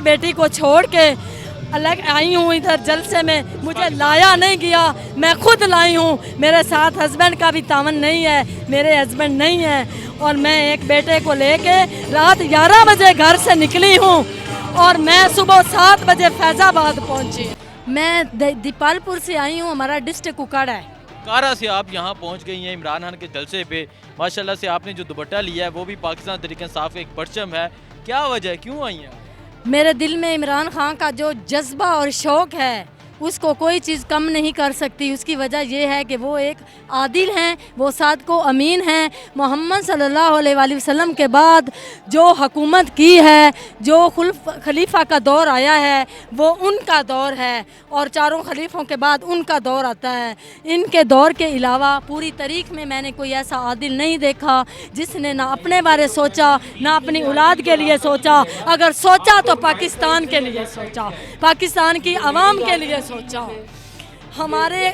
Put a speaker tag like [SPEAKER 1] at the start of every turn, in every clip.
[SPEAKER 1] बेटी को छोड़ के अलग आई हूँ इधर जलसे में, मुझे लाया नहीं गया, मैं खुद लाई हूँ। मेरे साथ हस्बैंड का भी तावन नहीं है, मेरे हस्बैंड नहीं है, और मैं एक बेटे को लेके रात 11 बजे घर से निकली हूँ और मैं सुबह 7 बजे फैजाबाद पहुँची। मैं दीपालपुर से आई हूँ, हमारा डिस्ट्रिक्ट कुकाड़ा है।
[SPEAKER 2] कारा से आप यहाँ पहुँच गई हैं इमरान खान के जलसे पे। माशाल्लाह से आपने जो दुपट्टा लिया है वो भी पाकिस्तान तहरीक इंसाफ का एक परचम है। क्या वजह है, क्यों आई हैं?
[SPEAKER 1] मेरे दिल में इमरान खान का जो जज्बा और शौक़ है उसको कोई चीज़ कम नहीं कर सकती। उसकी वजह यह है कि वो एक आदिल हैं, वो साद को अमीन हैं। मोहम्मद सल्लल्लाहु अलैहि वसल्लम के बाद जो हुकूमत की है, जो खलीफा का दौर आया है वो उनका दौर है, और चारों खलीफों के बाद उनका दौर आता है। इनके दौर के अलावा पूरी तारीख में मैंने कोई ऐसा आदिल नहीं देखा जिसने ना अपने बारे सोचा ना अपनी औलाद के लिए सोचा। अगर सोचा तो पाकिस्तान के लिए सोचा, पाकिस्तान की आवाम के लिए सोचा। हमारे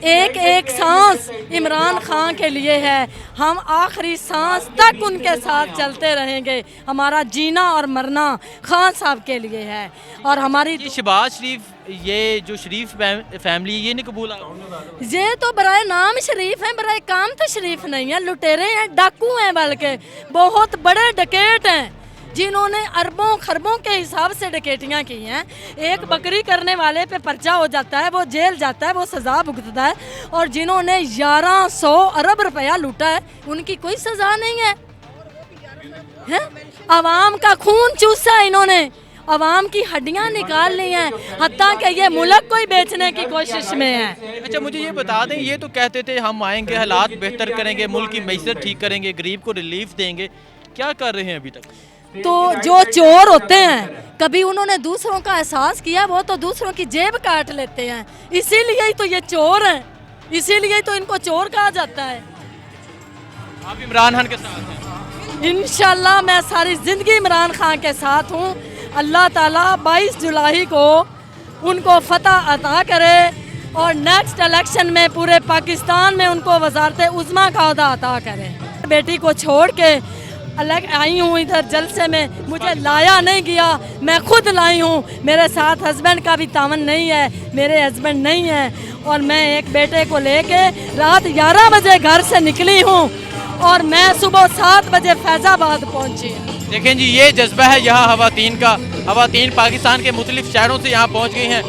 [SPEAKER 1] एक एक सांस इमरान खान के लिए है, हम आखिरी सांस तक उनके साथ चलते रहेंगे। हमारा जीना और मरना खान साहब के लिए है। और हमारी
[SPEAKER 2] शहबाज शरीफ, ये जो शरीफ फैमिली, ये नहीं कबूल?
[SPEAKER 1] ये तो बराए नाम शरीफ हैं, बराए काम तो शरीफ नहीं है। लुटेरे हैं, डाकू हैं, बल्कि बहुत बड़े डकैत हैं जिन्होंने अरबों खरबों के हिसाब से डकैतियाँ की हैं। एक बकरी करने वाले पे पर्चा हो जाता है, वो जेल जाता है, वो सज़ा भुगतता है, और जिन्होंने 1100 अरब रुपया लूटा है उनकी कोई सज़ा नहीं है। आवाम का खून चूसा है इन्होंने, आवाम की हड्डियां निकाल ली हैं, हत्ता कि ये मुल्क को ही बेचने की कोशिश में है।
[SPEAKER 2] अच्छा, मुझे ये बता दें, ये तो कहते थे हम आएंगे, हालात बेहतर करेंगे, मुल्क की मैशत ठीक करेंगे, गरीब को रिलीफ देंगे। क्या कर रहे हैं अभी तक?
[SPEAKER 1] तो जो चोर होते हैं कभी उन्होंने दूसरों का एहसास किया, वो तो दूसरों की जेब काट लेते हैं। इसीलिए ही तो ये चोर हैं, इसीलिए तो इनको चोर कहा जाता है।
[SPEAKER 2] आप इमरान खान के साथ हैं?
[SPEAKER 1] इंशाल्लाह मैं सारी ज़िंदगी इमरान खान के साथ हूँ। अल्लाह ताला 22 जुलाई को उनको फतह अता करे और नेक्स्ट इलेक्शन में पूरे पाकिस्तान में उनको वज़ारत उज़्मा का ओहदा अता करे। बेटी को छोड़ के अलग आई हूँ इधर जलसे में, मुझे लाया नहीं गया, मैं खुद लाई हूँ। मेरे साथ हस्बैंड का भी तावन नहीं है, मेरे हस्बैंड नहीं है, और मैं एक बेटे को लेके रात 11 बजे घर से निकली हूँ और मैं सुबह 7 बजे फैजाबाद पहुँची।
[SPEAKER 2] देखें जी, ये जज्बा है यहाँ खवातीन का। खवातीन पाकिस्तान के मुख्तलिफ शहरों से यहाँ पहुँच गई हैं।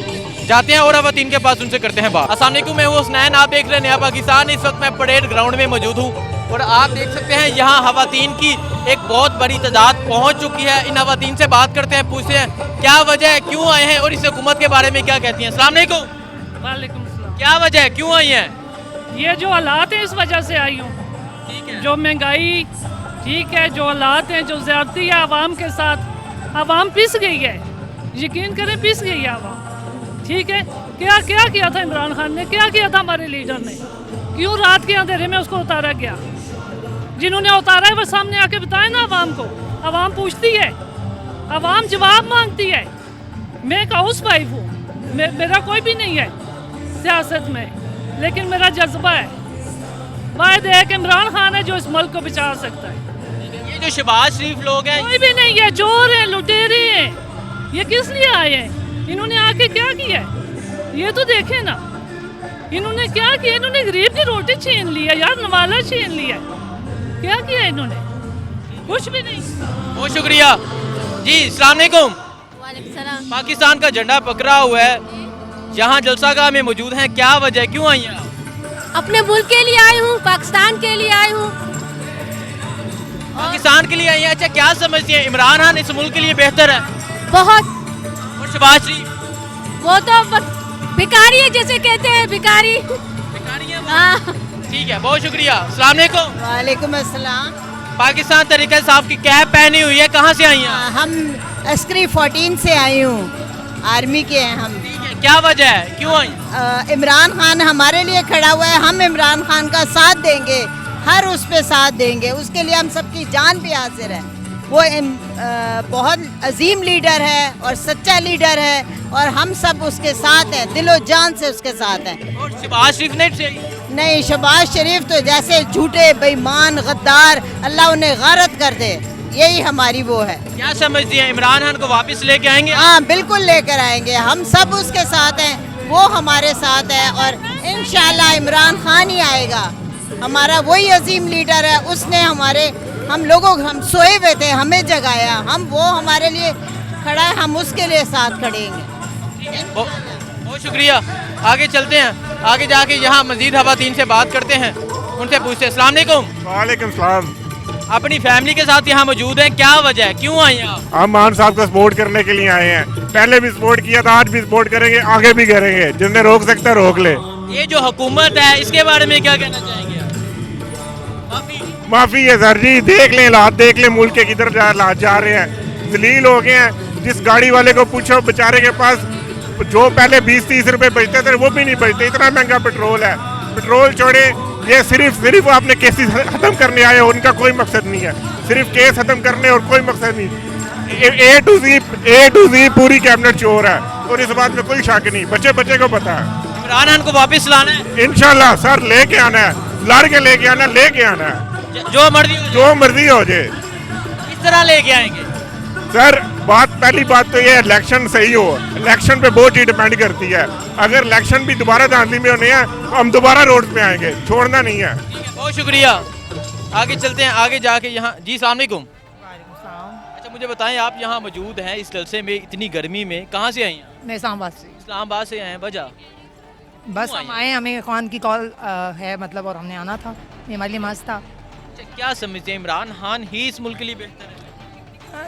[SPEAKER 2] जाते हैं और खवातीन के पास, उनसे करते हैं बात। अस्सलाम वालेकुम, मैं हूँ हुसनैन, आप देख रहे हैं नया पाकिस्तान। इस वक्त मैं परेड ग्राउंड में मौजूद हूँ और आप देख सकते हैं यहाँ खवातीन की एक बहुत बड़ी तादाद पहुँच चुकी है। इन खवातीन से बात करते हैं, पूछते हैं क्या वजह है, क्यों आए हैं और इस हुकूमत के बारे में क्या कहती हैं। अस्सलाम वालेकुम।
[SPEAKER 3] वालेकुम सलाम।
[SPEAKER 2] क्या वजह है, क्यों आई हैं?
[SPEAKER 3] ये जो हालात हैं इस वजह से आई हूँ।
[SPEAKER 2] ठीक है,
[SPEAKER 3] जो महंगाई, ठीक है, जो हालात हैं, जो ज़्यादती है आवाम के साथ, आवाम पिस गई है, यकीन करें पिस गई है आवाम। ठीक है, क्या क्या किया था इमरान खान ने, क्या किया था हमारे लीडर ने, क्यों रात के अंधेरे में उसको उतारा गया? जिन्होंने उतारा है वो सामने आके बताए ना आवाम को। आवाम पूछती है, आवाम जवाब मांगती है। मैं एक हाउस वाइफ हूँ, मेरा कोई भी नहीं है सियासत में, लेकिन मेरा जज्बा है, वायद है कि इमरान खान है जो इस मुल्क को बचा सकता है।
[SPEAKER 2] ये जो शहबाज शरीफ लोग हैं,
[SPEAKER 3] कोई भी नहीं है, चोर हैं, लुटेरे हैं। ये किस लिए आए हैं? इन्होंने आके क्या किया है ये तो देखें ना। इन्होंने क्या किया? इन्होंने गरीब की रोटी छीन ली है यार, नवाला छीन लिया। क्या किया इन्होंने? कुछ भी नहीं।
[SPEAKER 2] बहुत शुक्रिया जी। अस्सलाम वालेकुम।
[SPEAKER 4] वालेकुम।
[SPEAKER 2] पाकिस्तान का झंडा पकड़ा हुआ है, यहाँ जलसागाह में मौजूद हैं, क्या वजह है, क्यों आई हैं?
[SPEAKER 4] अपने मुल्क के लिए आई हूँ, पाकिस्तान के लिए आई हूँ।
[SPEAKER 2] पाकिस्तान के लिए आई हैं। अच्छा, क्या समझती हैं, इमरान खान इस मुल्क के लिए बेहतर है?
[SPEAKER 4] बहुत।
[SPEAKER 2] और शहबाज शरीफ?
[SPEAKER 4] वो तो भिखारी है, जैसे कहते हैं भिखारी।
[SPEAKER 2] भिखारी हैं वो?
[SPEAKER 4] हाँ।
[SPEAKER 2] ठीक है, बहुत शुक्रिया। अस्सलाम वालेकुम।
[SPEAKER 5] वालेकुम अस्सलाम।
[SPEAKER 2] पाकिस्तान तहरीक इंसाफ की कैप पहनी हुई है, कहाँ से आई हैं?
[SPEAKER 5] हम अस्करी 14 से आई हूँ, आर्मी के हैं हम।
[SPEAKER 2] ठीक है, क्या वजह है, क्यों आई?
[SPEAKER 5] इमरान खान हमारे लिए खड़ा हुआ है, हम इमरान खान का साथ देंगे, हर उस पे साथ देंगे, उसके लिए हम सबकी जान भी हाजिर है। वो बहुत अजीम लीडर है और सच्चा लीडर है, और हम सब उसके साथ हैं, दिलो जान से उसके साथ हैं।
[SPEAKER 2] और शहबाज शरीफ
[SPEAKER 5] नहीं, शहबाज शरीफ तो जैसे झूठे बेईमान गद्दार, अल्लाह उन्हें गारत कर दे। यही हमारी वो है।
[SPEAKER 2] क्या समझती हैं, इमरान खान को वापस लेके आएंगे?
[SPEAKER 5] हाँ बिल्कुल लेकर आएंगे, हम सब उसके साथ हैं, वो हमारे साथ है और इंशाल्लाह इमरान खान ही आएगा। हमारा वही अजीम लीडर है, उसने हम सोए हुए थे, हमें जगाया, वो हमारे लिए खड़ा है, हम उसके लिए साथ खड़ेंगे।
[SPEAKER 2] बहुत शुक्रिया। आगे चलते हैं, आगे जाके यहाँ मजीद खवातीन से बात करते हैं, उनसे पूछते हैं। अस्सलाम वालेकुम।
[SPEAKER 6] वालेकुम सलाम।
[SPEAKER 2] अपनी फैमिली के साथ यहाँ मौजूद हैं, क्या वजह है, क्यों आए हैं आप?
[SPEAKER 6] हम मान साहब का सपोर्ट करने के लिए आए हैं, पहले भी सपोर्ट किया था, आज भी सपोर्ट करेंगे, आगे भी करेंगे, जिन्हें रोक सकता है रोक ले।
[SPEAKER 2] ये जो हुकूमत है इसके बारे में क्या कहना चाहेंगे?
[SPEAKER 6] माफी है सर जी, देख लें हालात, देख लें मुल्क के किधर हालात जा रहे हैं, जलील हो गए हैं। जिस गाड़ी वाले को पूछो बेचारे के पास जो पहले 20-30 रुपए बचते थे वो भी नहीं बचते, इतना महंगा पेट्रोल है। पेट्रोल छोड़े, ये सिर्फ आपने केसेस खत्म करने आए हो, उनका कोई मकसद नहीं है, सिर्फ केस खत्म करने और कोई मकसद नहीं। ए टू जी पूरी कैबिनेट चोर है और इस बात में कोई शक नहीं, बच्चे को पता है।
[SPEAKER 2] इमरान खान को वापस लाना है
[SPEAKER 6] इंशाल्लाह सर, लेके आना है, लड़ के लेके आना, लेके आना है,
[SPEAKER 2] जो मर्जी
[SPEAKER 6] हो जाए।
[SPEAKER 2] इस तरह लेके आएंगे
[SPEAKER 6] सर। पहली बात तो ये इलेक्शन सही हो, इलेक्शन पे बहुत चीज डिपेंड करती है। अगर इलेक्शन भी दोबारा धांधली में होने हैं तो हम दोबारा रोड पे आएंगे, छोड़ना नहीं है।
[SPEAKER 2] बहुत शुक्रिया। आगे चलते हैं, आगे जाके यहाँ जी अस्सलाम वालेकुम। अच्छा मुझे बताएं, आप यहाँ मौजूद हैं इस जलसे में, इतनी गर्मी में, कहाँ से आई हैं?
[SPEAKER 7] मैं इस्लामाबाद से।
[SPEAKER 2] इस्लामाबाद से आए हैं, वजह?
[SPEAKER 7] बस हम आए, हमें खान की कॉल है मतलब, और हमने आना था, ये हमारे लिए मस्त था।
[SPEAKER 2] अच्छा, क्या समझते हैं, इमरान खान ही इस मुल्क के लिए बेहतर है?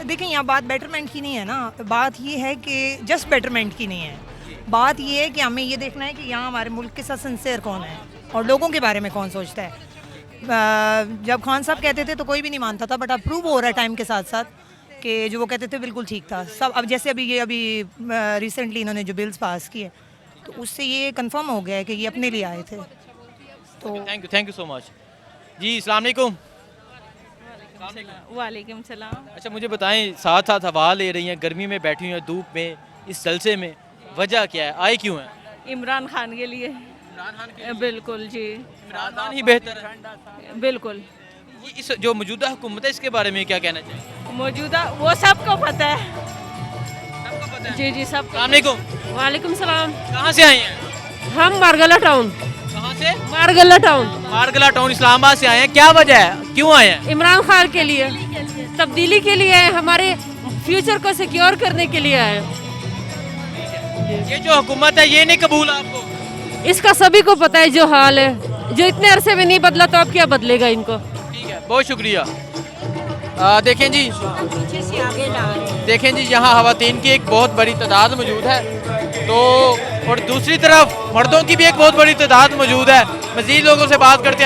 [SPEAKER 7] देखें यहाँ बात बेटरमेंट की नहीं है ना, बात ये है कि जस्ट बेटरमेंट की नहीं है, बात ये है कि हमें ये देखना है कि यहाँ हमारे मुल्क के साथ सिंसियर कौन है और लोगों के बारे में कौन सोचता है। जब खान साहब कहते थे तो कोई भी नहीं मानता था, बट अब प्रूव हो रहा है टाइम के साथ साथ कि जो वो कहते थे बिल्कुल ठीक था सब। अब जैसे अभी रिसेंटली इन्होंने जो बिल्स पास किए तो उससे ये कंफर्म हो गया है कि ये अपने लिए आए थे। तो
[SPEAKER 2] थैंक यू सो मच जी। अस्सलाम वालेकुम।
[SPEAKER 8] वालेकुम सलाम।
[SPEAKER 2] अच्छा मुझे बताएं, साथ साथ हवा ले रही हैं, गर्मी में बैठी हुई हैं, धूप में, इस जलसे में, वजह क्या है, आए क्यों हैं?
[SPEAKER 8] इमरान खान के लिए।
[SPEAKER 2] इमरान खान के लिए?
[SPEAKER 8] बिल्कुल जी,
[SPEAKER 2] इमरान खान ही बेहतर है।
[SPEAKER 8] बिल्कुल।
[SPEAKER 2] इस जो मौजूदा हुकूमत है इसके बारे में क्या कहना चाहिए?
[SPEAKER 8] मौजूदा वो सबको पता है।
[SPEAKER 2] सबको पता है?
[SPEAKER 8] जी जी सब।
[SPEAKER 2] अस्सलाम वालेकुम।
[SPEAKER 8] वालेकुम सलाम।
[SPEAKER 2] कहाँ से आई हैं?
[SPEAKER 8] हम मारगला टाउन।
[SPEAKER 2] कहाँ से?
[SPEAKER 8] मारगला टाउन।
[SPEAKER 2] मारगला टाउन इस्लामाबाद से आए हैं, क्या वजह है, क्यों आए हैं?
[SPEAKER 8] इमरान खान के लिए, तब्दीली के लिए, हमारे फ्यूचर को सिक्योर करने के लिए आए।
[SPEAKER 2] ये जो हुकूमत है ये नहीं कबूल आपको?
[SPEAKER 8] इसका सभी को पता है जो हाल है, जो इतने अरसे में नहीं बदला तो अब क्या बदलेगा इनको।
[SPEAKER 2] ठीक है, बहुत शुक्रिया। देखें जी, यहाँ खवातीन की एक बहुत बड़ी तादाद मौजूद है, तो और दूसरी तरफ मर्दों की भी एक बहुत बड़ी तादाद मौजूद है। मज़ीद लोगों से बात करते हैं।